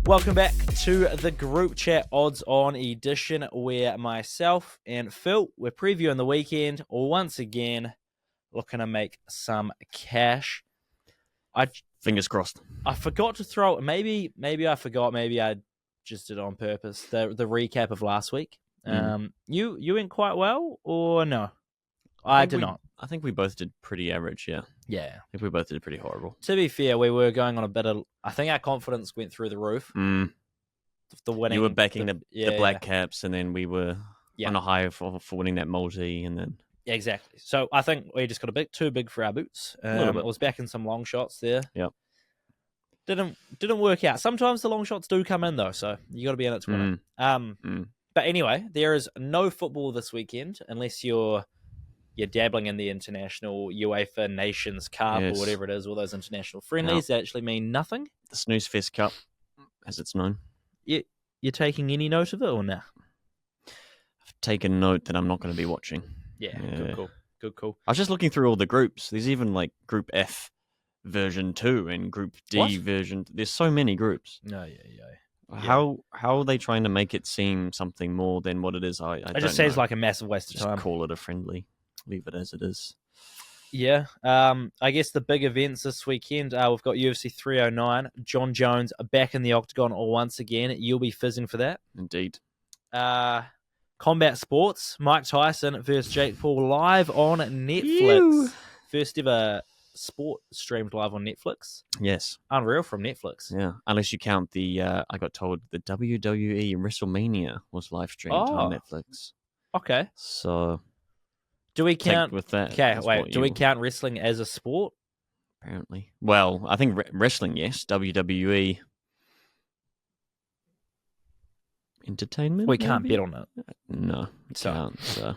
Welcome back to the group chat odds on edition, where myself and Phil, we're previewing the weekend, once again looking to make some cash. Fingers crossed. I forgot to throw, maybe I forgot, maybe I just did it on purpose, the recap of last week. You went quite well, or no? I did not. I think we both did pretty average, yeah. Yeah. I think we both did pretty horrible. To be fair, we were going on a bit of, I think our confidence went through the roof. The winning. You were backing the Black Caps, and then we were on a high for winning that multi, and then... Yeah, exactly. So I think we just got a bit too big for our boots. It was backing some long shots there. Yep. Didn't work out. Sometimes the long shots do come in, though, so you got to be in it to win it. But anyway, there is no football this weekend unless you're dabbling in the international UEFA Nations Cup or whatever it is, all those international friendlies that actually mean nothing. The Snooze Fest Cup, as it's known. You're taking any note of it or nah? I've taken note that I'm not going to be watching. Yeah. Good call. I was just looking through all the groups. There's even like Group F version 2 and Group D version. There's so many groups. No, How are they trying to make it seem something more than what it is? It just seems like a massive waste of time. Just call it a friendly. Leave it as it is. Yeah. I guess the big events this weekend, we've got UFC 309. John Jones back in the octagon once again. You'll be fizzing for that. Indeed. Combat Sports, Mike Tyson versus Jake Paul live on Netflix. Ew. First ever sport streamed live on Netflix. Yes. Unreal from Netflix. Yeah. Unless you count I got told the WWE WrestleMania was live streamed on Netflix. Okay. So... Do we count with that? Okay, wait. Do we count wrestling as a sport? Apparently. Well, I think wrestling, yes. WWE entertainment. We can't bet on it. No, can't. So.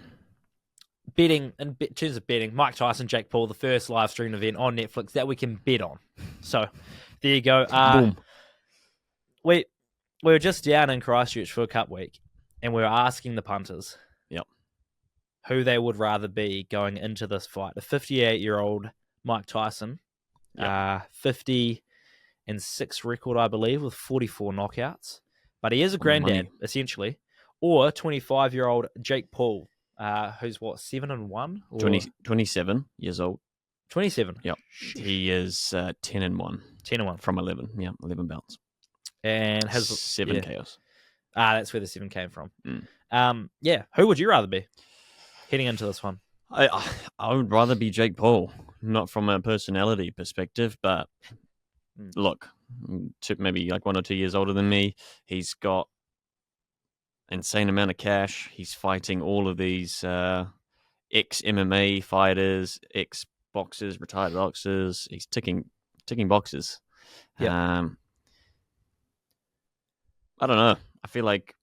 Betting, in terms of betting, Mike Tyson, Jake Paul, the first live stream event on Netflix that we can bet on. So there you go. Boom. We were just down in Christchurch for a cup week, and we were asking the punters. Who they would rather be going into this fight. The 58-year-old Mike Tyson, 50-6 record, I believe, with 44 knockouts. But he is a granddad, essentially. Or 25-year-old Jake Paul, who's 7-1? 27 years old. 27? Yep. He is 10-1. 10-1. From 11. Yeah, 11 belts. And has 7 KOs. That's where the 7 came from. Who would you rather be heading into this one? I would rather be Jake Paul, not from a personality perspective, but look, maybe like 1 or 2 years older than me. He's got insane amount of cash. He's fighting all of these ex-MMA fighters, ex-boxers, retired boxers. He's ticking boxes. Yep. I don't know. I feel like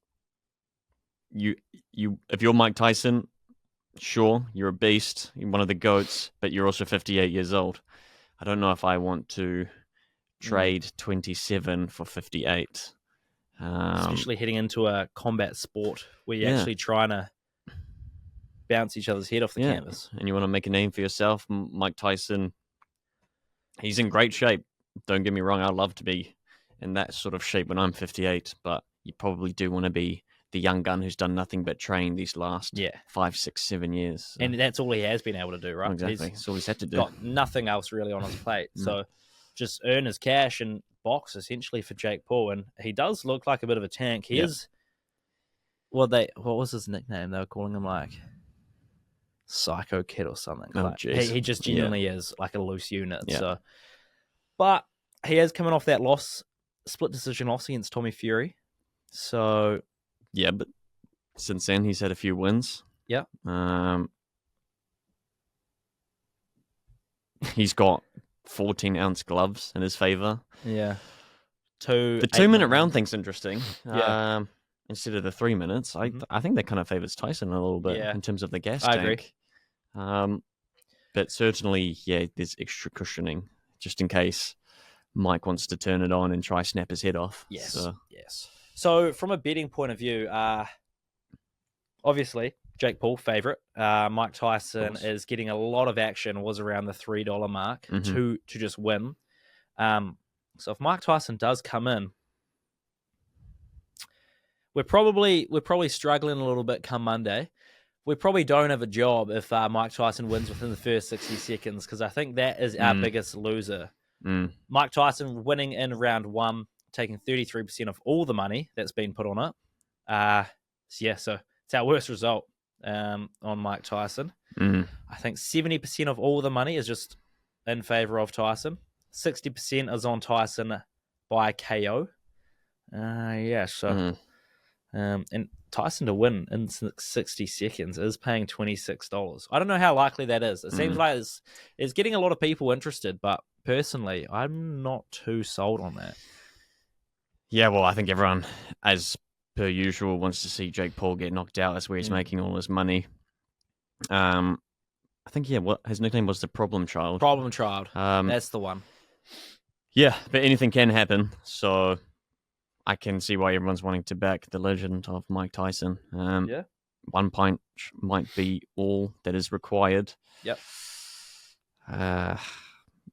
you if you're Mike Tyson, sure, you're a beast, you're one of the GOATs, but you're also 58 years old. I don't know if I want to trade 27 for 58. Especially heading into a combat sport where you're actually trying to bounce each other's head off the canvas. And you want to make a name for yourself. Mike Tyson, he's in great shape. Don't get me wrong, I'd love to be in that sort of shape when I'm 58, but you probably do want to be the young gun who's done nothing but train these last 5, 6, 7 years. So. And that's all he has been able to do, right? Exactly. That's all he's had to do. Got nothing else really on his plate. So just earn his cash and box essentially for Jake Paul. And he does look like a bit of a tank. He is what was his nickname? They were calling him like Psycho Kid or something. Oh, like, he just genuinely is like a loose unit. Yeah. So but he is coming off that split decision loss against Tommy Fury. So yeah, but since then he's had a few wins. Yeah. He's got 14-ounce gloves in his favor. Yeah. The 2-minute round thing's interesting. Yeah. Instead of the 3 minutes, I think that kind of favors Tyson a little bit in terms of the gas tank. I agree. But certainly, there's extra cushioning just in case Mike wants to turn it on and try snap his head off. Yes. So from a betting point of view, obviously Jake Paul favorite. Mike Tyson course. is getting a lot of action. Was around the $3 mark to just win. So if Mike Tyson does come in, we're probably struggling a little bit come Monday. We probably don't have a job if Mike Tyson wins within the first 60 seconds, because I think that is our biggest loser. Mike Tyson winning in round 1, taking 33% of all the money that's been put on it. So it's our worst result on Mike Tyson. I think 70% of all the money is just in favor of Tyson. 60% is on Tyson by KO. And Tyson to win in 60 seconds is paying $26. I don't know how likely that is. It seems like it's getting a lot of people interested, but personally, I'm not too sold on that. Yeah, well, I think everyone, as per usual, wants to see Jake Paul get knocked out. That's where he's making all his money. I think, what his nickname was, the Problem Child. Problem Child. That's the one. Yeah, but anything can happen, so I can see why everyone's wanting to back the legend of Mike Tyson. One punch might be all that is required. Yep.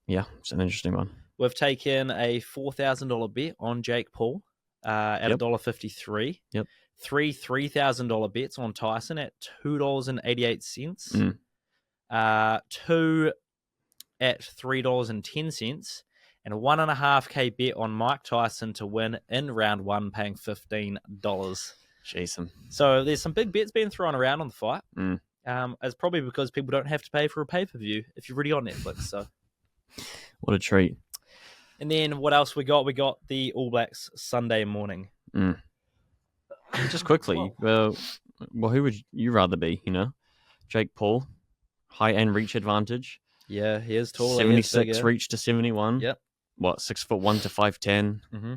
It's an interesting one. We've taken a $4,000 bet on Jake Paul at $1.53. Yep. Three $3,000 bets on Tyson at $2.88. Two at $3.10. And a 1.5K bet on Mike Tyson to win in round 1, paying $15. Jason. So there's some big bets being thrown around on the fight. It's probably because people don't have to pay for a pay-per-view if you're already on Netflix. So, what a treat. And then what else we got? We got the All Blacks Sunday morning. Just quickly, well, who would you rather be, Jake Paul, height and reach advantage. Yeah, he is tall. 76 reach to 71. Yep. What, 6'1" to 5'10"? Mm-hmm.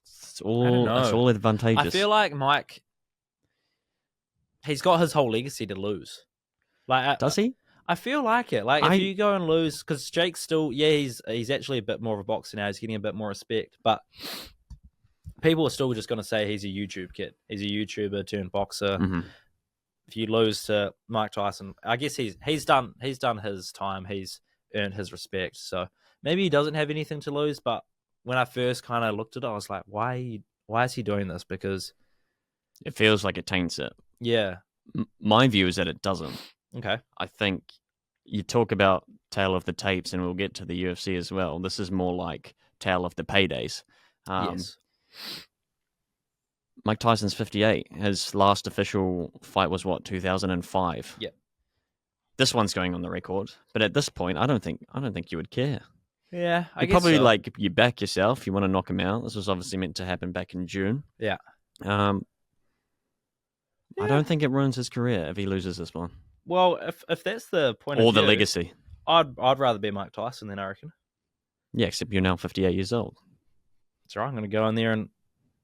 It's all advantageous. I feel like Mike, he's got his whole legacy to lose. Does he? I feel like it. If you go and lose, because Jake's still, he's actually a bit more of a boxer now. He's getting a bit more respect, but people are still just going to say he's a YouTube kid. He's a YouTuber turned boxer. If you lose to Mike Tyson, I guess he's done his time. He's earned his respect. So maybe he doesn't have anything to lose. But when I first kind of looked at it, I was like, why is he doing this? Because it feels like it taints it. Yeah. My view is that it doesn't. Okay. I think you talk about tale of the tapes, and we'll get to the UFC as well. This is more like tale of the paydays. Yes. Mike Tyson's 58. His last official fight was 2005. Yeah. This one's going on the record, but at this point, I don't think you would care. Yeah, I guess probably so. You back yourself. You want to knock him out. This was obviously meant to happen back in June. Yeah. I don't think it ruins his career if he loses this one. Well, if that's the point of view, or the legacy, I'd rather be Mike Tyson then, I reckon. Yeah, except you're now 58 years old. That's right. I'm going to go in there and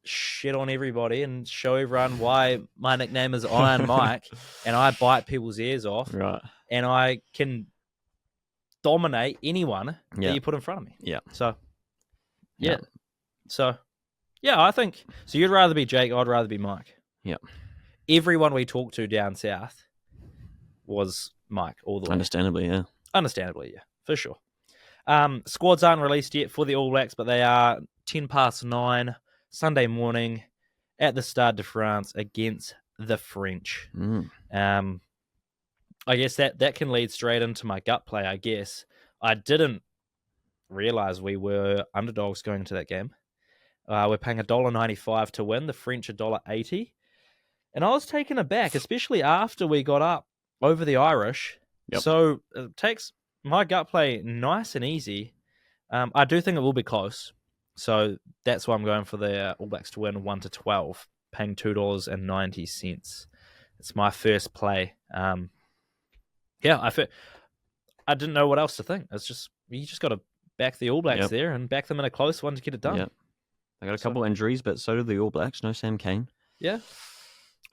shit on everybody and show everyone why my nickname is Iron Mike, and I bite people's ears off, right? And I can dominate anyone that you put in front of me. Yeah. So, yeah. So, yeah, I think so. You'd rather be Jake. I'd rather be Mike. Yeah. Everyone we talked to down south was Mike all the way. Understandably, yeah. Understandably, yeah, for sure. Squads aren't released yet for the All Blacks, but they are 9:10 Sunday morning at the Stade de France against the French. I guess that can lead straight into my gut play, I guess. I didn't realize we were underdogs going into that game. We're paying $1.95 to win, the French $1.80. And I was taken aback, especially after we got up over the Irish. Yep. So it takes my gut play nice and easy. I do think it will be close. So that's why I'm going for the All Blacks to win 1-12, paying $2.90. It's my first play. I didn't know what else to think. It's just you just got to back the All Blacks there and back them in a close one to get it done. Yeah, they got a couple injuries, but so do the All Blacks. No Sam Cane. Yeah,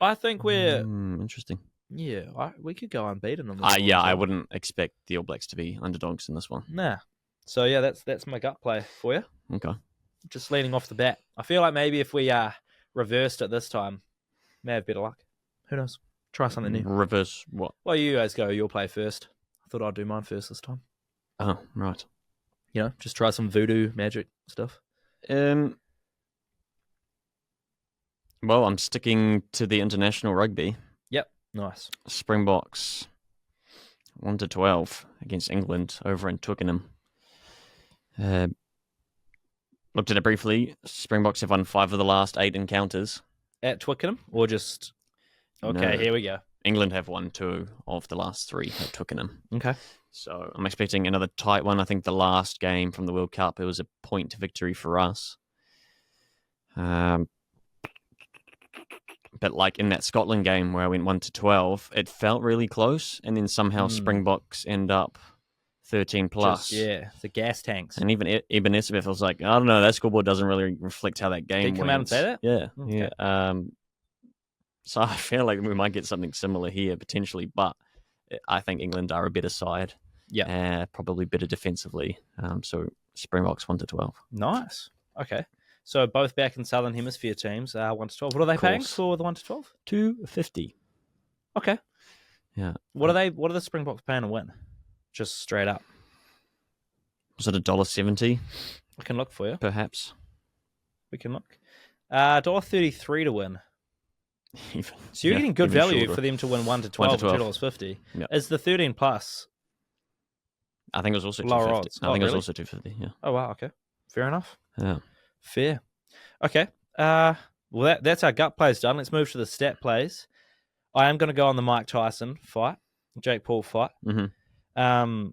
I think we're interesting. Yeah, we could go unbeaten on this. I wouldn't expect the All Blacks to be underdogs in this one. Nah. So yeah, that's my gut play for you. Okay. Just leading off the bat, I feel like maybe if we reversed it this time, may have better luck. Who knows? Try something new. Reverse what? Well, you guys go. You'll play first. I thought I'd do mine first this time. Oh, right. Just try some voodoo magic stuff. Well, I'm sticking to the international rugby. Yep, nice. Springboks 1-12 against England over in Twickenham. Looked at it briefly. Springboks have won 5 of the last 8 encounters. At Twickenham, or just... Okay, No. Here we go. England have won 2 of the last 3 at Twickenham. Okay. So I'm expecting another tight one. I think the last game from the World Cup, it was a point victory for us. But like in that Scotland game where I went 1-12, it felt really close, and then somehow Springboks end up 13 plus. The gas tanks. And even Eben Etzebeth was like, I don't know, that scoreboard doesn't really reflect how that game Did he come out and say that? Yeah. Okay. Yeah. So I feel like we might get something similar here potentially, but I think England are a better side. Yeah. Probably better defensively. So Springboks 1-12. Nice. Okay. So both back in Southern Hemisphere teams are 1-12. What are they paying for the 1-12? $2.50. Okay. Yeah. What are the Springboks paying to win? Just straight up. Was it $1.70? I can look for you. Perhaps. We can look. $1.33 to win. So you're getting good value shorter. For them to win 1-12 for $2.50. Yep. Is the 13 plus? I think it was also Lower $2.50. odds. I think it was Really? also $2.50. Yeah. Oh wow. Okay. Fair enough. Yeah. Fair. Okay. Well, that's our gut plays done. Let's move to the stat plays. I am going to go on the Mike Tyson fight, Jake Paul fight. Mm-hmm.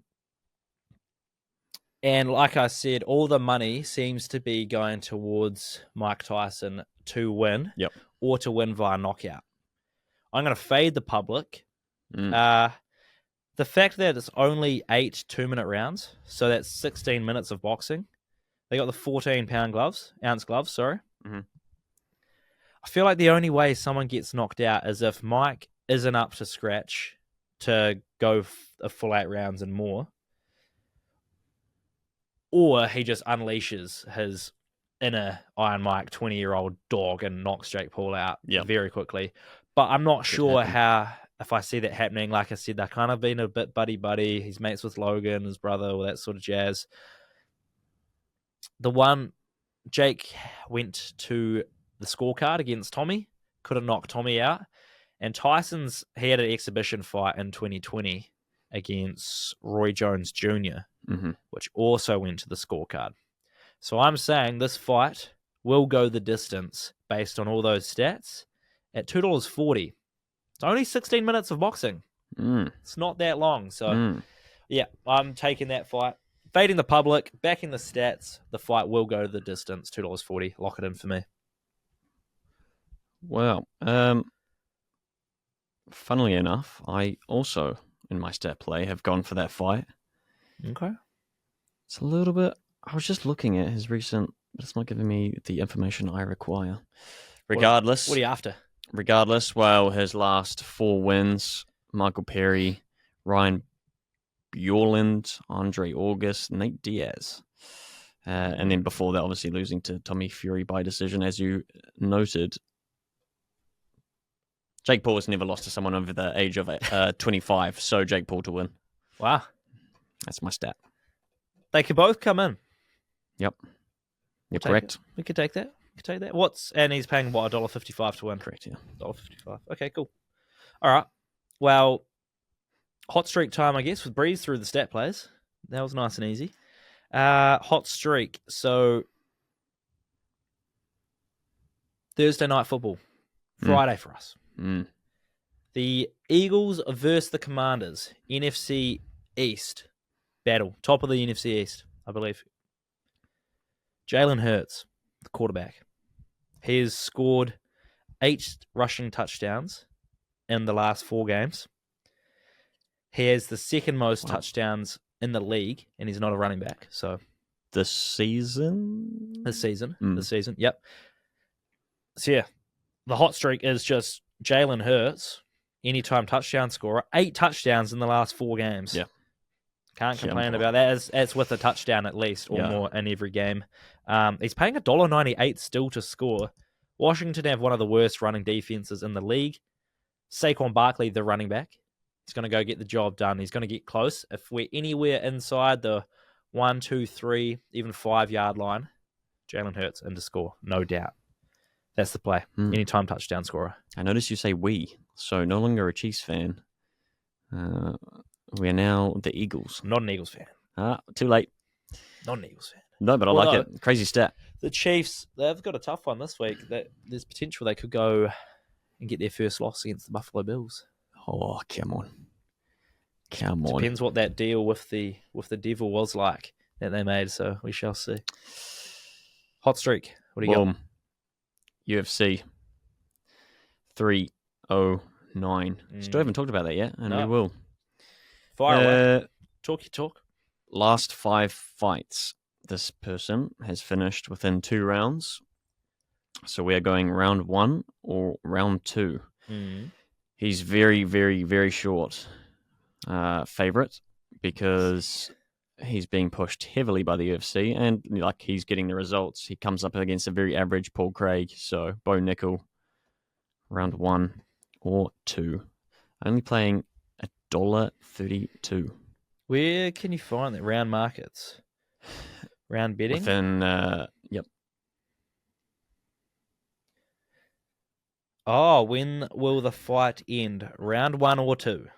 And like I said, all the money seems to be going towards Mike Tyson to win, or to win via knockout. I'm going to fade the public. The fact that it's only 8 2-minute rounds, so that's 16 minutes of boxing. They got the 14-ounce gloves. Mm-hmm. I feel like the only way someone gets knocked out is if Mike isn't up to scratch to go a full 8 rounds and more, or he just unleashes his inner Iron Mike 20-year-old dog and knocks Jake Paul out very quickly. But I'm not sure if I see that happening. Like I said, they're kind of been a bit buddy-buddy. He's mates with Logan, his brother, all that sort of jazz. The one, Jake went to the scorecard against Tommy, could have knocked Tommy out. And he had an exhibition fight in 2020 against Roy Jones Jr., which also went to the scorecard. So I'm saying this fight will go the distance based on all those stats at $2.40. It's only 16 minutes of boxing. It's not that long. So, I'm taking that fight. Fading the public, backing the stats, the fight will go the distance, $2.40. Lock it in for me. Well, funnily enough, I also, in my stat play, have gone for that fight. Okay. It's a little bit... I was just looking at his recent... But it's not giving me the information I require. Regardless... What are you after? Regardless, his last 4 wins, Michael Perry, Ryan Bjorland, Andre August, Nate Diaz. And then before that, obviously losing to Tommy Fury by decision, as you noted. Jake Paul has never lost to someone over the age of 25, so Jake Paul to win. Wow. That's my stat. They could both come in. Yep. You're correct. We could take that. And he's paying what, $1.55 to win? Correct, yeah. $1.55. Okay, cool. All right. Well, hot streak time, I guess, with breeze through the stat plays. That was nice and easy. Hot streak. So Thursday night football. Friday for us. The Eagles versus the Commanders. NFC East battle. Top of the NFC East, I believe. Jalen Hurts, the quarterback. He has scored 8 rushing touchdowns in the last 4 games. He has the second most touchdowns in the league, and he's not a running back. So This season? This season, yep. So yeah, the hot streak is just Jalen Hurts, anytime touchdown scorer, 8 touchdowns in the last 4 games. Yeah. Can't complain about that. It's with a touchdown at least, or more in every game. He's paying $1.98 still to score. Washington have one of the worst running defenses in the league. Saquon Barkley, the running back. He's going to go get the job done. He's going to get close. If we're anywhere inside the 1, 2, 3, even 5-yard line, Jalen Hurts in to score, no doubt. That's the play. Anytime touchdown scorer. I notice you say we, so no longer a Chiefs fan. We are now the Eagles. Not an Eagles fan. Too late. Not an Eagles fan. No, but I like it. Crazy stat. The Chiefs, they've got a tough one this week. There's potential they could go and get their first loss against the Buffalo Bills. Oh, come on. Depends what that deal with the devil was like that they made, so we shall see. Hot streak. What do you got? UFC 309. Still haven't talked about that yet, and we will. Fire away. Talk your talk. Last 5 fights, this person has finished within 2 rounds. So we are going round 1 or round 2. He's very, very, very short favorite because he's being pushed heavily by the UFC and he's getting the results. He comes up against a very average Paul Craig. So Bo Nickel, round 1 or 2. Only playing $1.32. Where can you find that? Round markets? Round betting? Within, yep. Oh, when will the fight end? Round 1 or 2?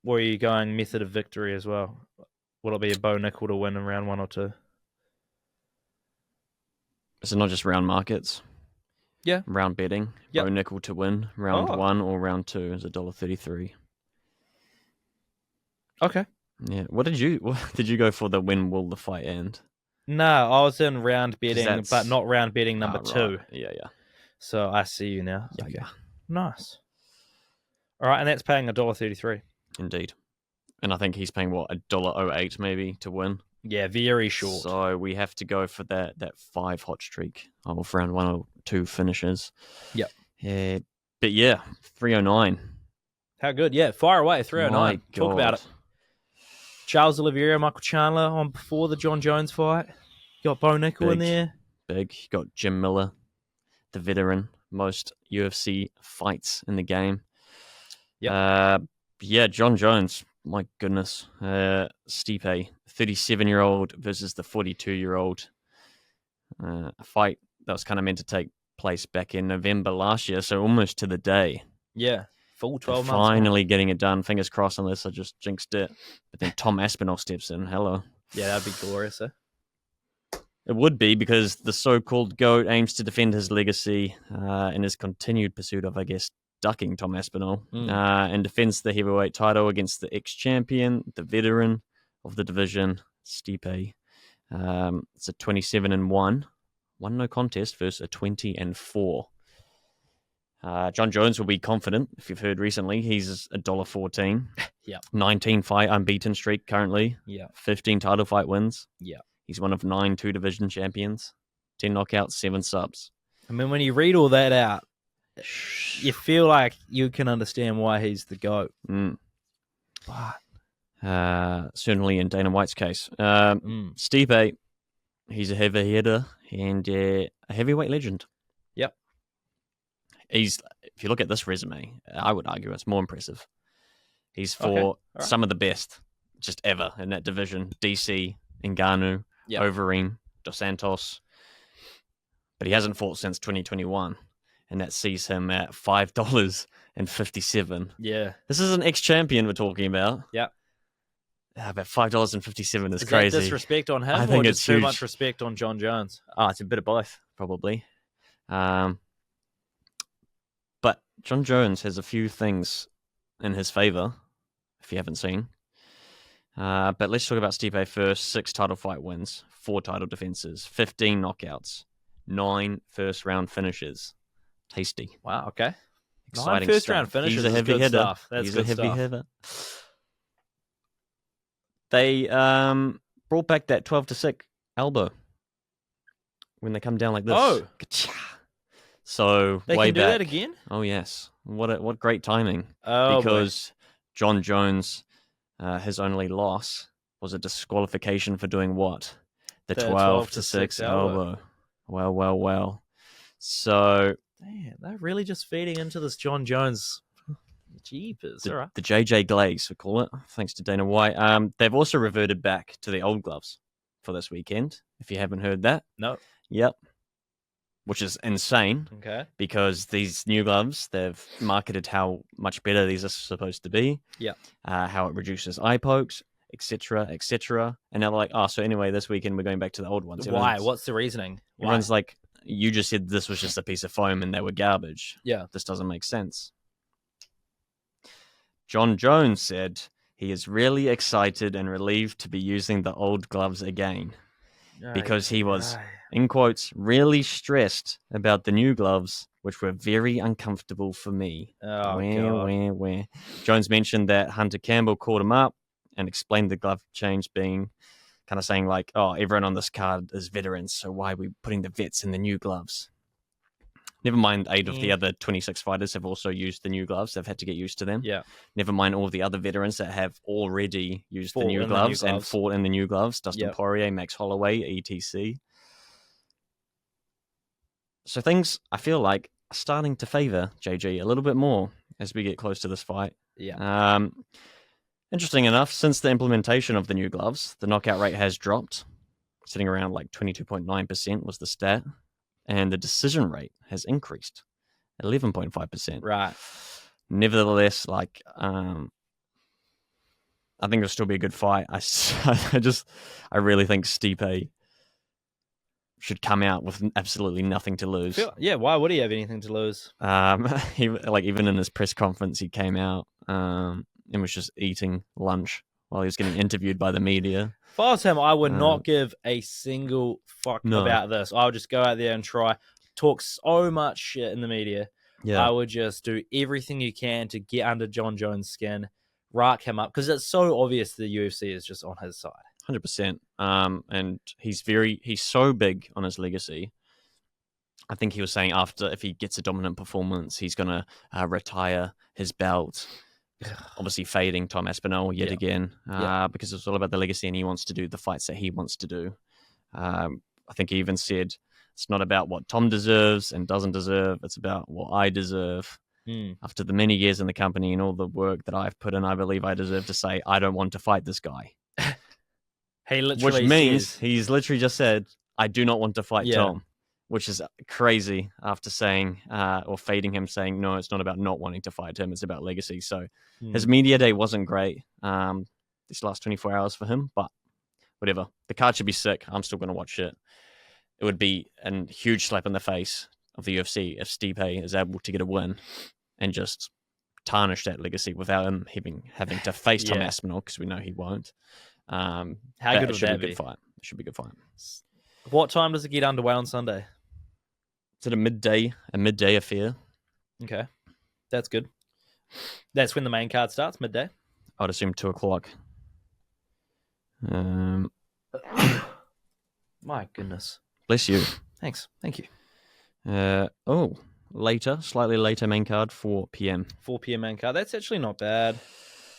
Or are you going method of victory as well? Will it be a Bo Nickel to win in round 1 or 2? Is it not just round markets? Yeah. Round betting. Yep. Bo Nickel to win. Round 1 or round 2 is $1.33. Okay. Yeah. What did you go for the when will the fight end? No, I was in round betting, but not round betting number 2. Right. Yeah. So I see you now. Yep. Okay. Nice. All right, and that's paying $1.33. Indeed. And I think he's paying, $1.08 maybe to win? Yeah, very short. So we have to go for that 5 hot streak of round 1 or 2 finishes. Yep. Yeah. But yeah, 309. How good? Yeah, fire away, 309. Talk about it. Charles Oliveira, Michael Chandler on before the John Jones fight. You got Bo Nickel in there. Big. You got Jim Miller, the veteran, most UFC fights in the game. Yep. Yeah, John Jones, my goodness. Stipe, 37-year-old versus the 42-year-old. A fight that was kind of meant to take place back in November last year, so almost to the day. Yeah, full 12 months. Finally getting it done. Fingers crossed unless I just jinxed it. But then Tom Aspinall steps in. Hello. Yeah, that'd be glorious, eh? It would be because the so-called GOAT aims to defend his legacy in his continued pursuit of, ducking Tom Aspinall and defends the heavyweight title against the ex-champion, the veteran of the division, Stipe. It's a 27-1, 1 no contest versus a 20-4. John Jones will be confident. If you've heard recently, he's $1.14. Yeah. 19 fight unbeaten streak currently. Yeah. 15 title fight wins. Yeah. He's one of 9 2-division champions. 10 knockouts, 7 subs. I mean, when you read all that out, you feel like you can understand why he's the GOAT. But certainly in Dana White's case. Stipe, he's a heavy hitter and a heavyweight legend. Yep. If you look at this resume, I would argue it's more impressive. He's for some of the best just ever in that division. DC, Ngannou, Overeem, Dos Santos. But he hasn't fought since 2021. And that sees him at $5.57. Yeah. This is an ex-champion we're talking about. Yeah. But $5.57 is crazy. Is that disrespect on him I think or it's just too huge. much respect on John Jones? It's a bit of both, probably. But John Jones has a few things in his favor, if you haven't seen. But let's talk about Stipe first. 6 title fight wins, 4 title defenses, 15 knockouts, 9 first-round finishes. Tasty. Wow, okay. Exciting 9 first-round finishes. He's a heavy hitter. Stuff. That's He's good a heavy stuff. hitter. They brought back that 12-6 elbow when they come down like this. Oh. So They way can do back. that again? Oh, yes. What great timing. Oh, because John Jones, his only loss was a disqualification for doing what? The 12-6 elbow. Well. So Damn, they're really just feeding into this John Jones. Jeepers, all right. The JJ Glaze, we call it, thanks to Dana White. They've also reverted back to the old gloves for this weekend, if you haven't heard that. No. Yep. Which is insane. Okay. Because these new gloves, they've marketed how much better these are supposed to be. Yeah. How it reduces eye pokes, etc., etc. And now they're like, oh, so anyway, this weekend we're going back to the old ones. Why? What's the reasoning? Why? Everyone's like, you just said this was just a piece of foam and they were garbage. Yeah. This doesn't make sense. John Jones said he is really excited and relieved to be using the old gloves again because he was, in quotes, really stressed about the new gloves, which were very uncomfortable for me. Oh, God. Where? Jones mentioned that Hunter Campbell called him up and explained the glove change being kind of saying like, oh, everyone on this card is veterans, so why are we putting the vets in the new gloves? Never mind 8 of the other 26 fighters have also used the new gloves. They've had to get used to them. Yeah. Never mind all the other veterans that have already used the new gloves and fought in the new gloves. Dustin Poirier, Max Holloway, etc. So things, I feel like, are starting to favour JG a little bit more as we get close to this fight. Yeah. Interesting enough, since the implementation of the new gloves, the knockout rate has dropped, sitting around like 22.9% was the stat. And the decision rate has increased, 11.5%. Right. Nevertheless, like, I think it'll still be a good fight. I really think Stipe should come out with absolutely nothing to lose. Yeah, why would he have anything to lose? Even in his press conference, he came out and was just eating lunch while he was getting interviewed by the media. If I was him, I would not give a single fuck about this. I would just go out there and talk so much shit in the media. Yeah. I would just do everything you can to get under John Jones' skin, rack him up, because it's so obvious the UFC is just on his side. 100%. And he's so big on his legacy. I think he was saying if he gets a dominant performance, he's going to retire his belt. Obviously fading Tom Aspinall yet again because it's all about the legacy and he wants to do the fights that he wants to do. I think he even said it's not about what Tom deserves and doesn't deserve. It's about what I deserve. After the many years in the company and all the work that I've put in, I believe I deserve to say I don't want to fight this guy. Which means he's literally just said, I do not want to fight Tom. Which is crazy after saying, or fading him saying, no, it's not about not wanting to fight him. It's about legacy. So his media day wasn't great this last 24 hours for him, but whatever. The card should be sick. I'm still going to watch it. It would be a huge slap in the face of the UFC if Stipe is able to get a win and just tarnish that legacy without him having to face Tom Aspinall, because we know he won't. How good would that be? It should be a good fight. What time does it get underway on Sunday? Is it a midday affair? Okay. That's good. That's when the main card starts, midday? I'd assume 2:00. My goodness. Bless you. Thanks. Thank you. Slightly later main card, 4 p.m. 4 p.m. main card. That's actually not bad.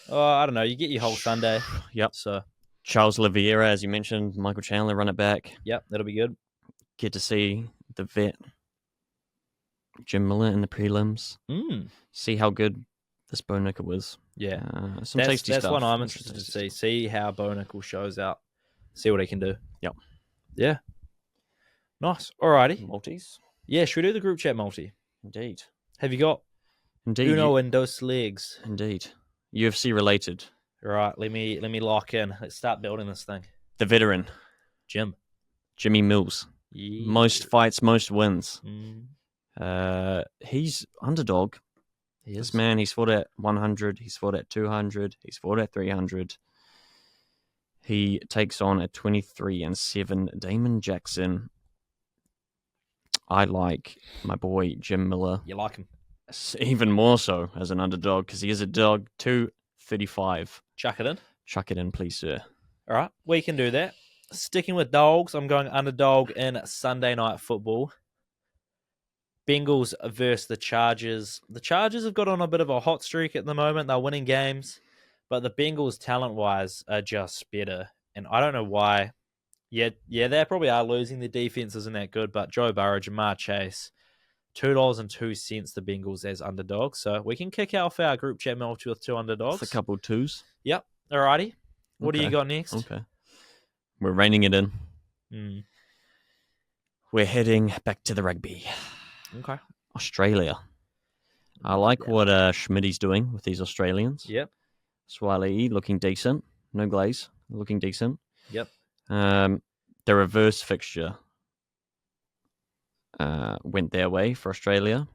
Oh, I don't know. You get your whole Sunday. Yep. So Charles Oliveira, as you mentioned, Michael Chandler, run it back. Yep, that'll be good. Get to see the vet, Jim Miller, in the prelims. See how good this Bo Nickel was. Yeah. Some tasty stuff. That's what I'm interested to see. See how Bo Nickel shows out. See what he can do. Yep. Yeah. Nice. Alrighty. Multis? Yeah, should we do the group chat multi? Indeed. Have you got Uno and dos legs? Indeed. UFC related. Right, let me lock in. Let's start building this thing. The veteran. Jimmy Mills. Yeah. Most fights, most wins. He's underdog. This man, he's fought at 100, he's fought at 200, he's fought at 300. He takes on at 23-7 Damon Jackson. I like my boy Jim Miller. You like him? Even more so as an underdog, because he is a dog. 235. Chuck it in. Chuck it in, please, sir. All right, we can do that. Sticking with dogs, I'm going underdog in Sunday Night Football. Bengals versus the Chargers. The Chargers have got on a bit of a hot streak at the moment. They're winning games, but the Bengals, talent-wise, are just better. And I don't know why. Yeah, they probably are losing. The defense isn't that good, but Joe Burrow, Jamar Chase, $2.02 the Bengals as underdogs. So we can kick off our group chat multi with 2 underdogs. That's a couple of twos. Yep. Alrighty. What do you got next? Okay. We're reining it in. We're heading back to the rugby. Okay. Australia. I like what Schmidt's doing with these Australians. Yep. Swiley looking decent. No glaze. Looking decent. Yep. The reverse fixture went their way for Australia.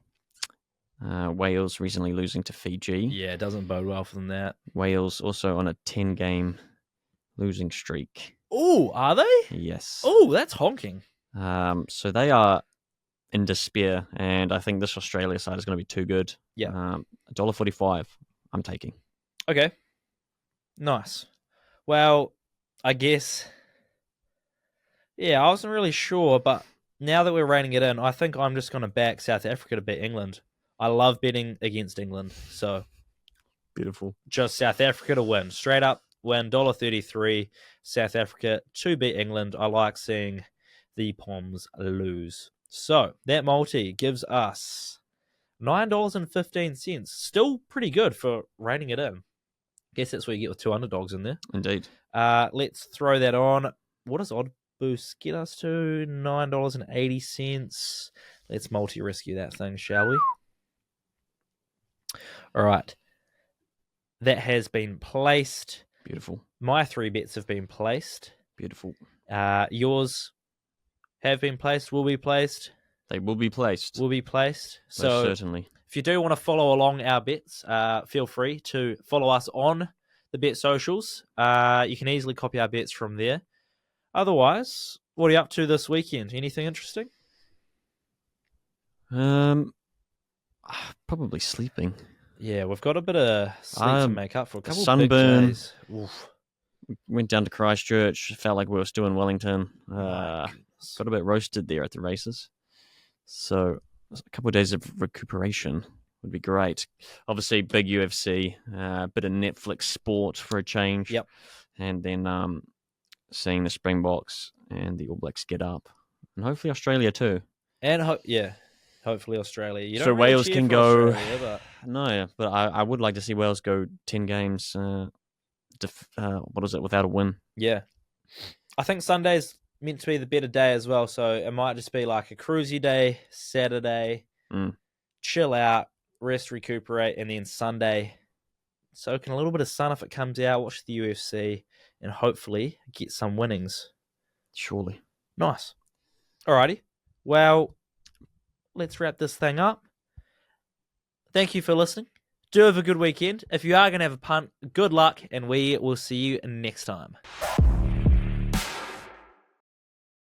Wales recently losing to Fiji. Yeah, it doesn't bode well for them, that. Wales also on a 10-game losing streak. Oh, are they? Yes. Oh, that's honking. So they are in despair, and I think this Australia side is going to be too good. Yeah. $1.45 I'm taking. Okay. Nice. Well, I guess... Yeah, I wasn't really sure, but now that we're reining it in, I think I'm just going to back South Africa to beat England. I love betting against England, so... Beautiful. Just South Africa to win. Straight up win, $1.33. South Africa to beat England. I like seeing the Poms lose. So, that multi gives us $9.15. Still pretty good for reining it in. Guess that's what you get with 2 underdogs in there. Indeed. Let's throw that on. What does Odd Boost get us to? $9.80. Let's multi-rescue that thing, shall we? All right. That has been placed. Beautiful. My 3 bets have been placed. Beautiful. Yours have been placed, will be placed. They will be placed. Will be placed. Most So certainly. if you do want to follow along our bets, feel free to follow us on the Bet Socials. You can easily copy our bets from there. Otherwise, what are you up to this weekend? Anything interesting? Probably sleeping. Yeah, we've got a bit of sleep to make up for. A couple sunburn. big days. Oof. Went down to Christchurch. Felt like we were still in Wellington. Got a bit roasted there at the races. So a couple of days of recuperation would be great. Obviously, big UFC, bit of Netflix sport for a change. Yep. And then seeing the Springboks and the All Blacks get up. And hopefully Australia too. And hopefully Australia. You don't so really Wales cheer can for go. Australia, No, but I would like to see Wales go 10 games. Without a win? Yeah. I think Sunday's meant to be the better day as well, so it might just be like a cruisy day, Saturday, chill out, rest, recuperate, and then Sunday, soak in a little bit of sun if it comes out, watch the UFC, and hopefully get some winnings. Surely. Nice. Alrighty. Well, let's wrap this thing up. Thank you for listening. Do have a good weekend. If you are going to have a punt, good luck, and we will see you next time.